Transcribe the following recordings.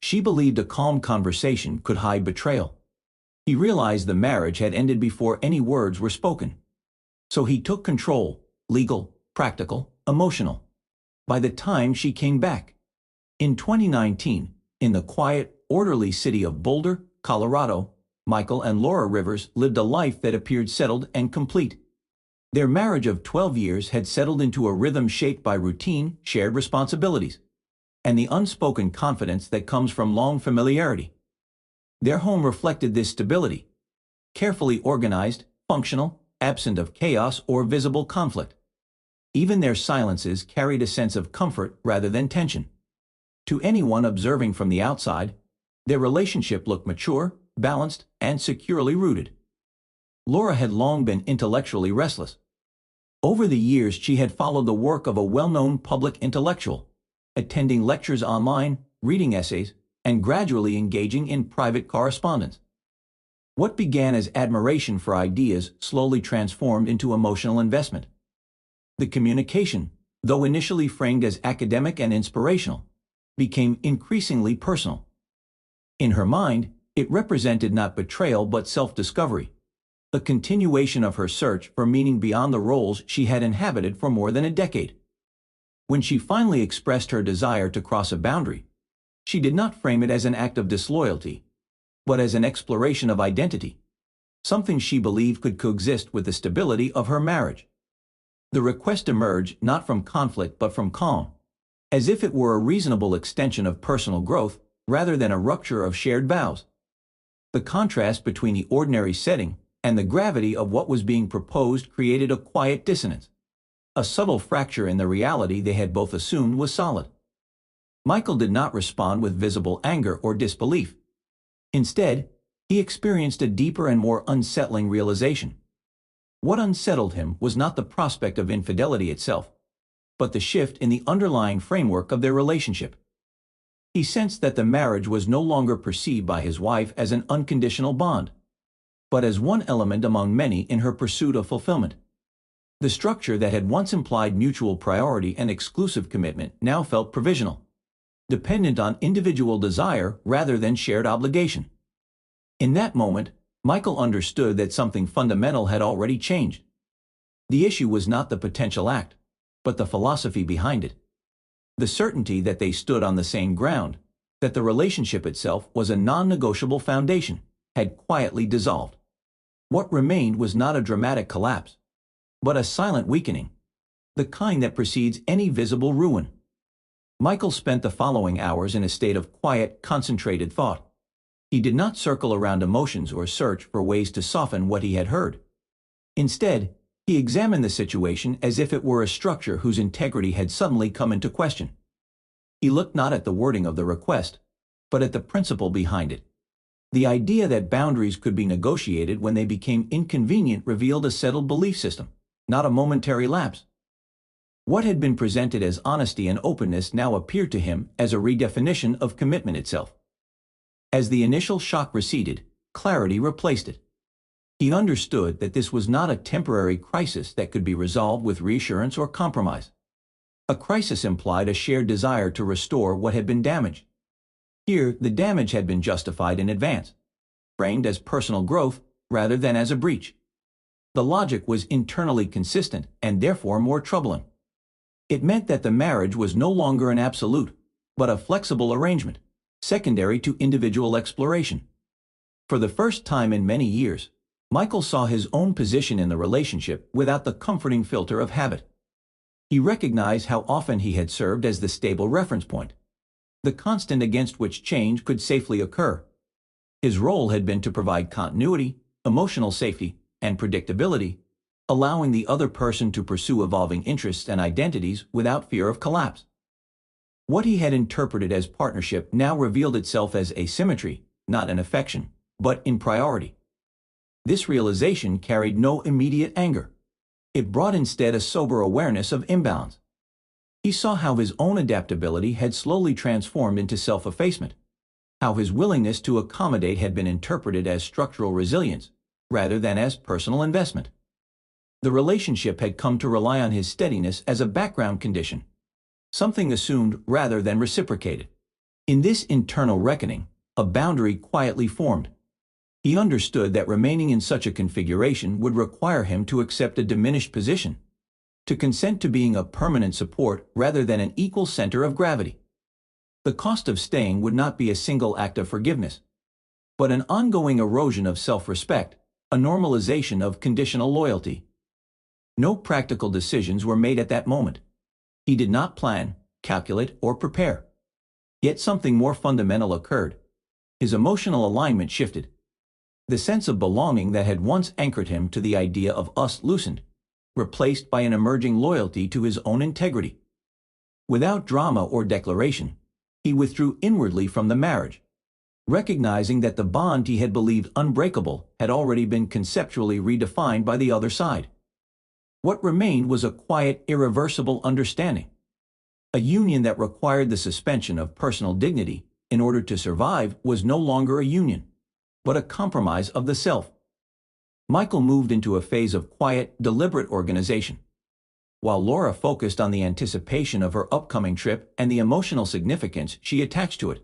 She believed a calm conversation could hide betrayal. He realized the marriage had ended before any words were spoken. So he took control, legal, practical, emotional. By the time she came back, in 2019, in the quiet, orderly city of Boulder, Colorado, Michael and Laura Rivers lived a life that appeared settled and complete. Their marriage of 12 years had settled into a rhythm shaped by routine, shared responsibilities, and the unspoken confidence that comes from long familiarity. Their home reflected this stability, carefully organized, functional, absent of chaos or visible conflict. Even their silences carried a sense of comfort rather than tension. To anyone observing from the outside, their relationship looked mature, balanced, and securely rooted. Laura had long been intellectually restless. Over the years, she had followed the work of a well-known public intellectual, attending lectures online, reading essays, and gradually engaging in private correspondence. What began as admiration for ideas slowly transformed into emotional investment. The communication, though initially framed as academic and inspirational, became increasingly personal. In her mind, it represented not betrayal but self-discovery, a continuation of her search for meaning beyond the roles she had inhabited for more than a decade. When she finally expressed her desire to cross a boundary, she did not frame it as an act of disloyalty, but as an exploration of identity, something she believed could coexist with the stability of her marriage. The request emerged not from conflict but from calm, as if it were a reasonable extension of personal growth rather than a rupture of shared vows. The contrast between the ordinary setting and the gravity of what was being proposed created a quiet dissonance, a subtle fracture in the reality they had both assumed was solid. Michael did not respond with visible anger or disbelief. Instead, he experienced a deeper and more unsettling realization. What unsettled him was not the prospect of infidelity itself, but the shift in the underlying framework of their relationship. He sensed that the marriage was no longer perceived by his wife as an unconditional bond, but as one element among many in her pursuit of fulfillment. The structure that had once implied mutual priority and exclusive commitment now felt provisional, dependent on individual desire rather than shared obligation. In that moment, Michael understood that something fundamental had already changed. The issue was not the potential act, but the philosophy behind it. The certainty that they stood on the same ground, that the relationship itself was a non-negotiable foundation, had quietly dissolved. What remained was not a dramatic collapse, but a silent weakening, the kind that precedes any visible ruin. Michael spent the following hours in a state of quiet, concentrated thought. He did not circle around emotions or search for ways to soften what he had heard. Instead, he examined the situation as if it were a structure whose integrity had suddenly come into question. He looked not at the wording of the request, but at the principle behind it. The idea that boundaries could be negotiated when they became inconvenient revealed a settled belief system, not a momentary lapse. What had been presented as honesty and openness now appeared to him as a redefinition of commitment itself. As the initial shock receded, clarity replaced it. He understood that this was not a temporary crisis that could be resolved with reassurance or compromise. A crisis implied a shared desire to restore what had been damaged. Here, the damage had been justified in advance, framed as personal growth rather than as a breach. The logic was internally consistent and therefore more troubling. It meant that the marriage was no longer an absolute, but a flexible arrangement, secondary to individual exploration. For the first time in many years, Michael saw his own position in the relationship without the comforting filter of habit. He recognized how often he had served as the stable reference point, the constant against which change could safely occur. His role had been to provide continuity, emotional safety, and predictability, allowing the other person to pursue evolving interests and identities without fear of collapse. What he had interpreted as partnership now revealed itself as asymmetry, not in affection, but in priority. This realization carried no immediate anger. It brought instead a sober awareness of imbalance. He saw how his own adaptability had slowly transformed into self-effacement, how his willingness to accommodate had been interpreted as structural resilience rather than as personal investment. The relationship had come to rely on his steadiness as a background condition, something assumed rather than reciprocated. In this internal reckoning, a boundary quietly formed. He understood that remaining in such a configuration would require him to accept a diminished position, to consent to being a permanent support rather than an equal center of gravity. The cost of staying would not be a single act of forgiveness, but an ongoing erosion of self-respect, a normalization of conditional loyalty. No practical decisions were made at that moment. He did not plan, calculate, or prepare. Yet something more fundamental occurred. His emotional alignment shifted. The sense of belonging that had once anchored him to the idea of us loosened, replaced by an emerging loyalty to his own integrity. Without drama or declaration, he withdrew inwardly from the marriage, recognizing that the bond he had believed unbreakable had already been conceptually redefined by the other side. What remained was a quiet, irreversible understanding. A union that required the suspension of personal dignity in order to survive was no longer a union, but a compromise of the self. Michael moved into a phase of quiet, deliberate organization. While Laura focused on the anticipation of her upcoming trip and the emotional significance she attached to it,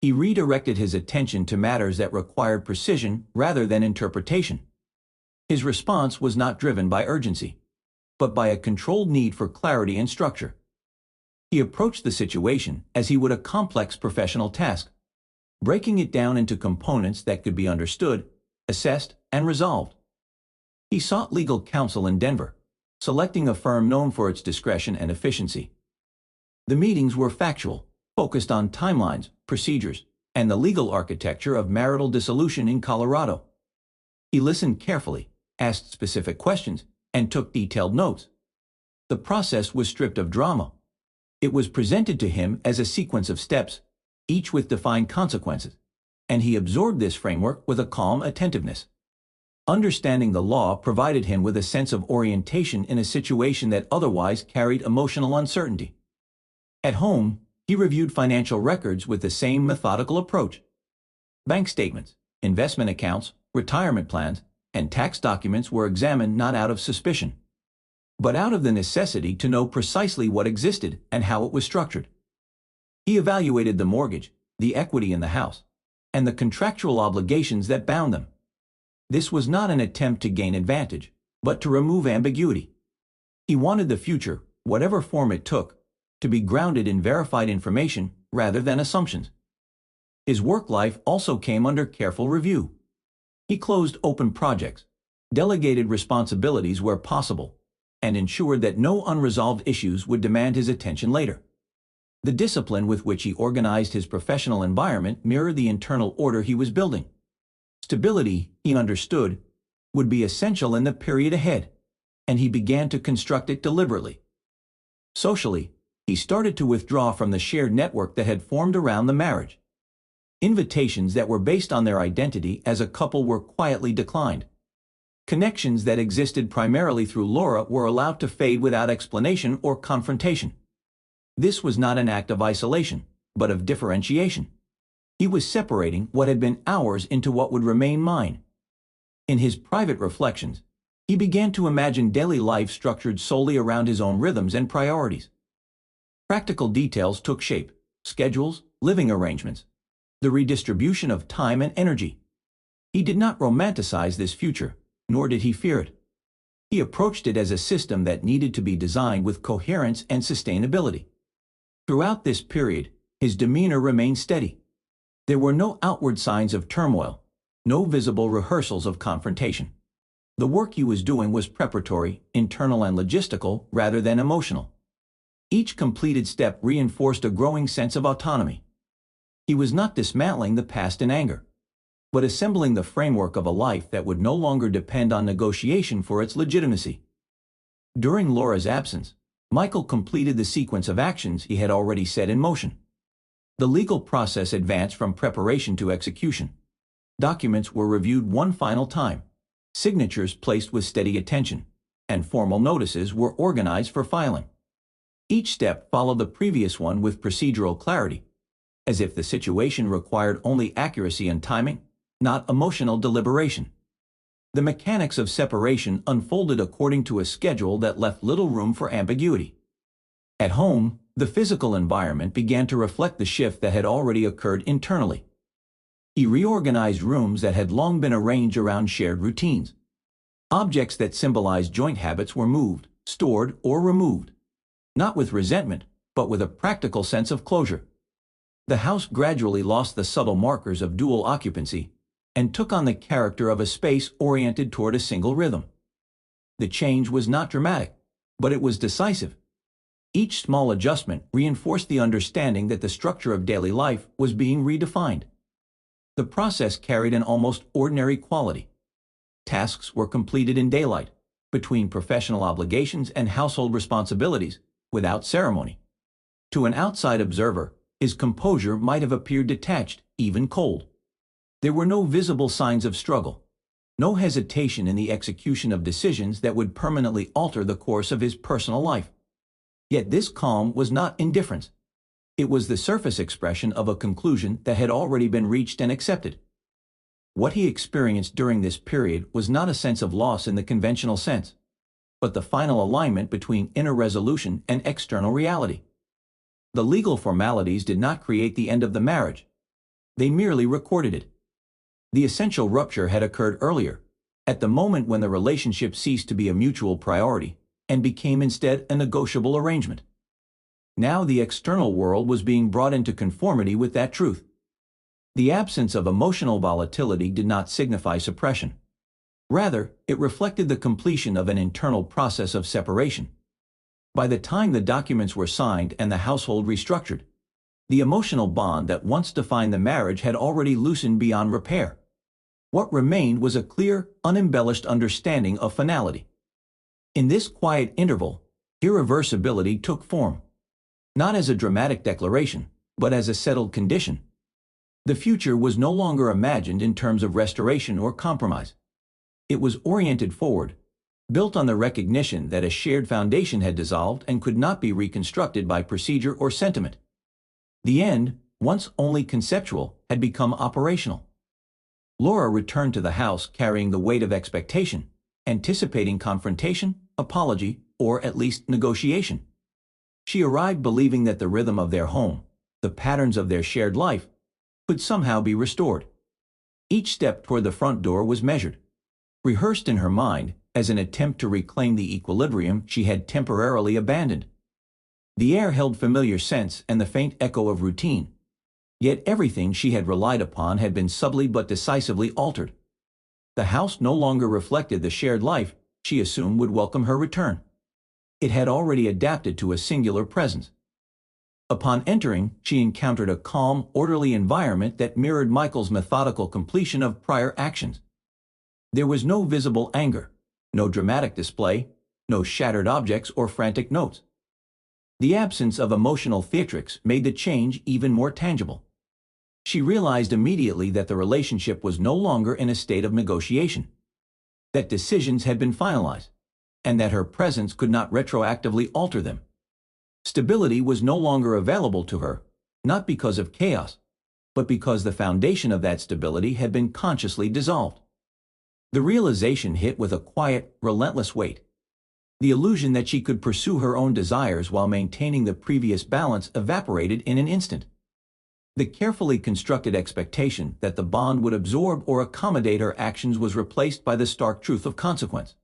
he redirected his attention to matters that required precision rather than interpretation. His response was not driven by urgency, but by a controlled need for clarity and structure. He approached the situation as he would a complex professional task, breaking it down into components that could be understood, assessed, and resolved. He sought legal counsel in Denver, selecting a firm known for its discretion and efficiency. The meetings were factual, focused on timelines, procedures, and the legal architecture of marital dissolution in Colorado. He listened carefully, asked specific questions, and took detailed notes. The process was stripped of drama. It was presented to him as a sequence of steps, each with defined consequences, and he absorbed this framework with a calm attentiveness. Understanding the law provided him with a sense of orientation in a situation that otherwise carried emotional uncertainty. At home, he reviewed financial records with the same methodical approach. Bank statements, investment accounts, retirement plans, and tax documents were examined not out of suspicion, but out of the necessity to know precisely what existed and how it was structured. He evaluated the mortgage, the equity in the house, and the contractual obligations that bound them. This was not an attempt to gain advantage, but to remove ambiguity. He wanted the future, whatever form it took, to be grounded in verified information rather than assumptions. His work life also came under careful review. He closed open projects, delegated responsibilities where possible, and ensured that no unresolved issues would demand his attention later. The discipline with which he organized his professional environment mirrored the internal order he was building. Stability, he understood, would be essential in the period ahead, and he began to construct it deliberately. Socially, he started to withdraw from the shared network that had formed around the marriage. Invitations that were based on their identity as a couple were quietly declined. Connections that existed primarily through Laura were allowed to fade without explanation or confrontation. This was not an act of isolation, but of differentiation. He was separating what had been ours into what would remain mine. In his private reflections, he began to imagine daily life structured solely around his own rhythms and priorities. Practical details took shape: schedules, living arrangements, the redistribution of time and energy. He did not romanticize this future, nor did he fear it. He approached it as a system that needed to be designed with coherence and sustainability. Throughout this period, his demeanor remained steady. There were no outward signs of turmoil, no visible rehearsals of confrontation. The work he was doing was preparatory, internal and logistical, rather than emotional. Each completed step reinforced a growing sense of autonomy. He was not dismantling the past in anger, but assembling the framework of a life that would no longer depend on negotiation for its legitimacy. During Laura's absence, Michael completed the sequence of actions he had already set in motion. The legal process advanced from preparation to execution. Documents were reviewed one final time, signatures placed with steady attention, and formal notices were organized for filing. Each step followed the previous one with procedural clarity, as if the situation required only accuracy and timing, not emotional deliberation. The mechanics of separation unfolded according to a schedule that left little room for ambiguity. At home, the physical environment began to reflect the shift that had already occurred internally. He reorganized rooms that had long been arranged around shared routines. Objects that symbolized joint habits were moved, stored, or removed, not with resentment, but with a practical sense of closure. The house gradually lost the subtle markers of dual occupancy and took on the character of a space oriented toward a single rhythm. The change was not dramatic, but it was decisive. Each small adjustment reinforced the understanding that the structure of daily life was being redefined. The process carried an almost ordinary quality. Tasks were completed in daylight, between professional obligations and household responsibilities, without ceremony. To an outside observer, his composure might have appeared detached, even cold. There were no visible signs of struggle, no hesitation in the execution of decisions that would permanently alter the course of his personal life. Yet this calm was not indifference. It was the surface expression of a conclusion that had already been reached and accepted. What he experienced during this period was not a sense of loss in the conventional sense, but the final alignment between inner resolution and external reality. The legal formalities did not create the end of the marriage. They merely recorded it. The essential rupture had occurred earlier, at the moment when the relationship ceased to be a mutual priority and became instead a negotiable arrangement. Now the external world was being brought into conformity with that truth. The absence of emotional volatility did not signify suppression. Rather, it reflected the completion of an internal process of separation. By the time the documents were signed and the household restructured, the emotional bond that once defined the marriage had already loosened beyond repair. What remained was a clear, unembellished understanding of finality. In this quiet interval, irreversibility took form, not as a dramatic declaration, but as a settled condition. The future was no longer imagined in terms of restoration or compromise. It was oriented forward, built on the recognition that a shared foundation had dissolved and could not be reconstructed by procedure or sentiment. The end, once only conceptual, had become operational. Laura returned to the house carrying the weight of expectation, anticipating confrontation, apology, or at least negotiation. She arrived believing that the rhythm of their home, the patterns of their shared life, could somehow be restored. Each step toward the front door was measured, rehearsed in her mind as an attempt to reclaim the equilibrium she had temporarily abandoned. The air held familiar scents and the faint echo of routine, yet everything she had relied upon had been subtly but decisively altered. The house no longer reflected the shared life she assumed would welcome her return. It had already adapted to a singular presence. Upon entering, she encountered a calm, orderly environment that mirrored Michael's methodical completion of prior actions. There was no visible anger, no dramatic display, no shattered objects or frantic notes. The absence of emotional theatrics made the change even more tangible. She realized immediately that the relationship was no longer in a state of negotiation, that decisions had been finalized, and that her presence could not retroactively alter them. Stability was no longer available to her, not because of chaos, but because the foundation of that stability had been consciously dissolved. The realization hit with a quiet, relentless weight. The illusion that she could pursue her own desires while maintaining the previous balance evaporated in an instant. The carefully constructed expectation that the bond would absorb or accommodate her actions was replaced by the stark truth of consequence.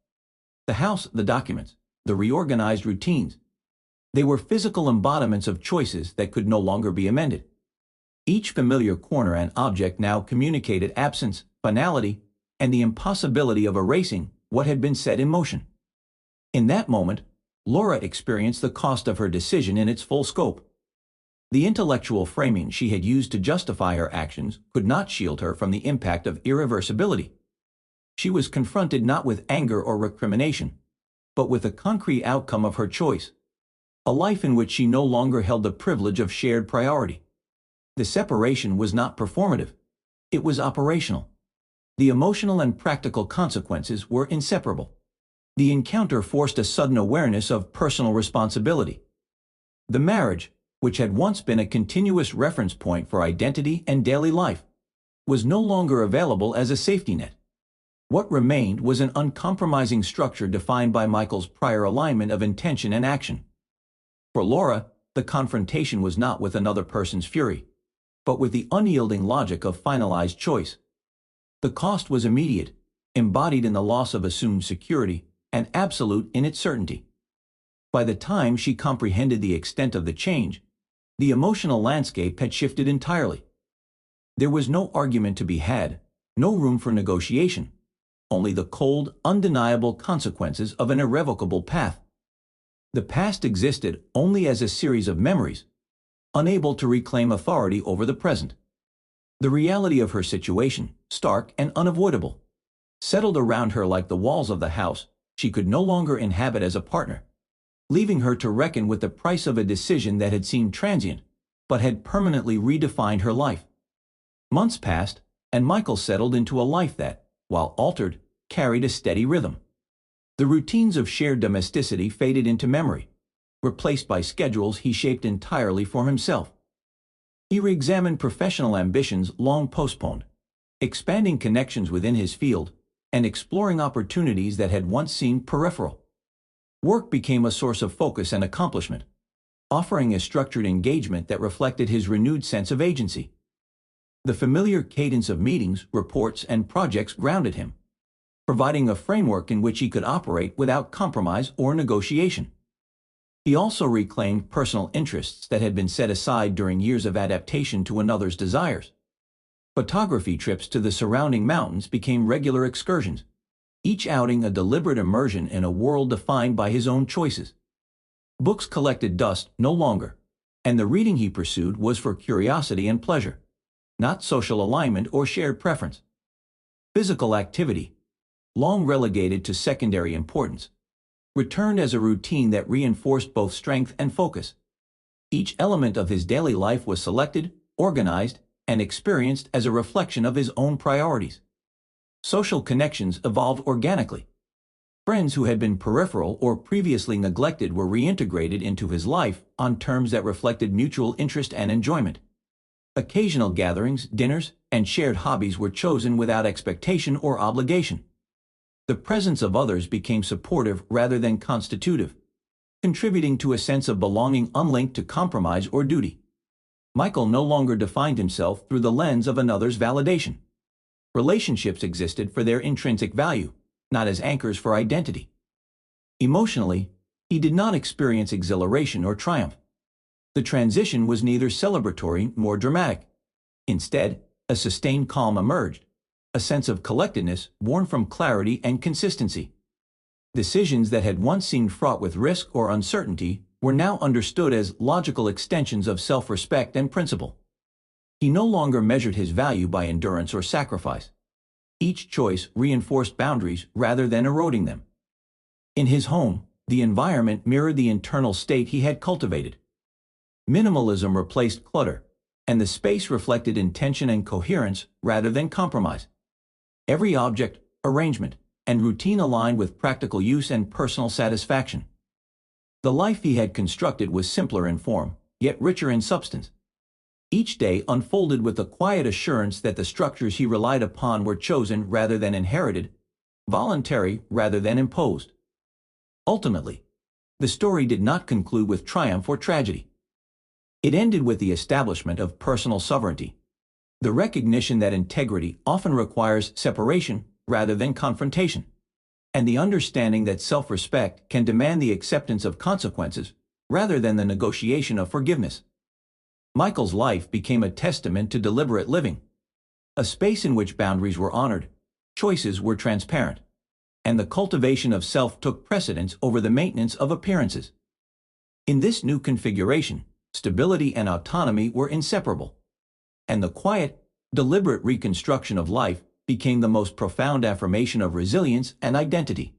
The house, the documents, the reorganized routines, they were physical embodiments of choices that could no longer be amended. Each familiar corner and object now communicated absence, finality, and the impossibility of erasing what had been set in motion. In that moment, Laura experienced the cost of her decision in its full scope. The intellectual framing she had used to justify her actions could not shield her from the impact of irreversibility. She was confronted not with anger or recrimination, but with the concrete outcome of her choice, a life in which she no longer held the privilege of shared priority. The separation was not performative, it was operational. The emotional and practical consequences were inseparable. The encounter forced a sudden awareness of personal responsibility. The marriage, which had once been a continuous reference point for identity and daily life, was no longer available as a safety net. What remained was an uncompromising structure defined by Michael's prior alignment of intention and action. For Laura, the confrontation was not with another person's fury, but with the unyielding logic of finalized choice. The cost was immediate, embodied in the loss of assumed security, and absolute in its certainty. By the time she comprehended the extent of the change, the emotional landscape had shifted entirely. There was no argument to be had, no room for negotiation, only the cold, undeniable consequences of an irrevocable path. The past existed only as a series of memories, unable to reclaim authority over the present. The reality of her situation, stark and unavoidable, settled around her like the walls of the house she could no longer inhabit as a partner, leaving her to reckon with the price of a decision that had seemed transient, but had permanently redefined her life. Months passed, and Michael settled into a life that, while altered, carried a steady rhythm. The routines of shared domesticity faded into memory, replaced by schedules he shaped entirely for himself. He re-examined professional ambitions long postponed, expanding connections within his field, and exploring opportunities that had once seemed peripheral. Work became a source of focus and accomplishment, offering a structured engagement that reflected his renewed sense of agency. The familiar cadence of meetings, reports, and projects grounded him, providing a framework in which he could operate without compromise or negotiation. He also reclaimed personal interests that had been set aside during years of adaptation to another's desires. Photography trips to the surrounding mountains became regular excursions, each outing a deliberate immersion in a world defined by his own choices. Books collected dust no longer, and the reading he pursued was for curiosity and pleasure, not social alignment or shared preference. Physical activity, long relegated to secondary importance, returned as a routine that reinforced both strength and focus. Each element of his daily life was selected, organized, and experienced as a reflection of his own priorities. Social connections evolved organically. Friends who had been peripheral or previously neglected were reintegrated into his life on terms that reflected mutual interest and enjoyment. Occasional gatherings, dinners, and shared hobbies were chosen without expectation or obligation. The presence of others became supportive rather than constitutive, contributing to a sense of belonging unlinked to compromise or duty. Michael no longer defined himself through the lens of another's validation. Relationships existed for their intrinsic value, not as anchors for identity. Emotionally, he did not experience exhilaration or triumph. The transition was neither celebratory nor dramatic. Instead, a sustained calm emerged, a sense of collectedness born from clarity and consistency. Decisions that had once seemed fraught with risk or uncertainty were now understood as logical extensions of self-respect and principle. He no longer measured his value by endurance or sacrifice. Each choice reinforced boundaries rather than eroding them. In his home, the environment mirrored the internal state he had cultivated. Minimalism replaced clutter, and the space reflected intention and coherence rather than compromise. Every object, arrangement, and routine aligned with practical use and personal satisfaction. The life he had constructed was simpler in form, yet richer in substance. Each day unfolded with the quiet assurance that the structures he relied upon were chosen rather than inherited, voluntary rather than imposed. Ultimately, the story did not conclude with triumph or tragedy. It ended with the establishment of personal sovereignty, the recognition that integrity often requires separation rather than confrontation, and the understanding that self-respect can demand the acceptance of consequences rather than the negotiation of forgiveness. Michael's life became a testament to deliberate living, a space in which boundaries were honored, choices were transparent, and the cultivation of self took precedence over the maintenance of appearances. In this new configuration, stability and autonomy were inseparable, and the quiet, deliberate reconstruction of life became the most profound affirmation of resilience and identity.